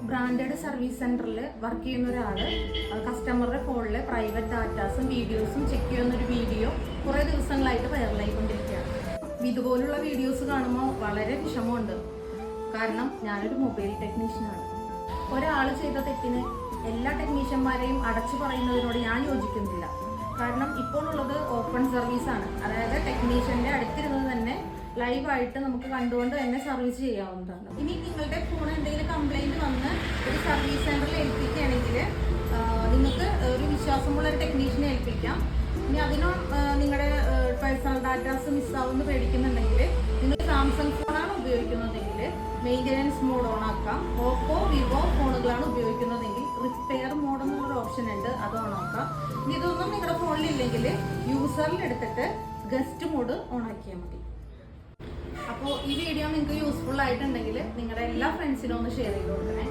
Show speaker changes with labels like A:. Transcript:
A: Branded service സെന്ററിൽ work ചെയ്യുന്ന ഒരാൾ കസ്റ്റമറുടെ ഫോണിൽ പ്രൈവറ്റ് ഡാറ്റാസും വീഡിയോസും ചെക്ക് ചെയ്യുന്നൊരു വീഡിയോ കുറേ ദിവസങ്ങളായിട്ട് വൈറലായിക്കൊണ്ടിരിക്കുകയാണ്. ഇതുപോലുള്ള വീഡിയോസ് കാണുമ്പോൾ വളരെ വിഷമമുണ്ട്. കാരണം ഞാനൊരു മൊബൈൽ ടെക്നീഷ്യനാണ്. ഒരാൾ ചെയ്ത തെറ്റിന് എല്ലാ ടെക്നീഷ്യന്മാരെയും അടച്ചു പറയുന്നതിനോട് ഞാൻ യോജിക്കുന്നില്ല. കാരണം ഇപ്പോൾ ഉള്ളത് ഓപ്പൺ സർവീസാണ്. അതായത് ടെക്നീഷ്യൻ്റെ അടുത്തിരുന്നത് തന്നെ ലൈവായിട്ട് നമുക്ക് കണ്ടുകൊണ്ട് തന്നെ സർവീസ് ചെയ്യാവുന്നതാണ്. ഇനി നിങ്ങളുടെ ഫോൺ എന്തെങ്കിലും കംപ്ലൈൻറ്റ് വന്ന് ഒരു സർവീസ് സെൻ്ററിൽ ഏൽപ്പിക്കുകയാണെങ്കിൽ നിങ്ങൾക്ക് ഒരു വിശ്വാസമുള്ള ഒരു ടെക്നീഷ്യനെ ഏൽപ്പിക്കാം. ഇനി അതിനോ നിങ്ങളുടെ പേഴ്സണൽ ഡാറ്റാസ് മിസ്സാവുമെന്ന് പേടിക്കുന്നുണ്ടെങ്കിൽ നിങ്ങൾ സാംസങ് ഫോണാണ് ഉപയോഗിക്കുന്നതെങ്കിൽ മെയിൻ്റനൻസ് മോഡ് ഓൺ ആക്കാം. ഓപ്പോ വിവോ ഫോണുകളാണ് ഉപയോഗിക്കുന്നതെങ്കിൽ റിപ്പയർ മോഡ് എന്നുള്ളൊരു ഓപ്ഷൻ ഉണ്ട്, അത് ഓൺ ആക്കാം. ഇനി ഇതൊന്നും നിങ്ങളുടെ ഫോണിലില്ലെങ്കിൽ യൂസറിൽ എടുത്തിട്ട് ഗസ്റ്റ് മോഡ് ഓൺ ആക്കിയാൽ മതി. അപ്പോൾ ഈ വീഡിയോ നിങ്ങൾക്ക് യൂസ്ഫുൾ ആയിട്ടുണ്ടെങ്കിൽ നിങ്ങളുടെ എല്ലാ ഫ്രണ്ട്സിനും ഒന്ന് ഷെയർ ചെയ്ത് കൊടുക്കണേ.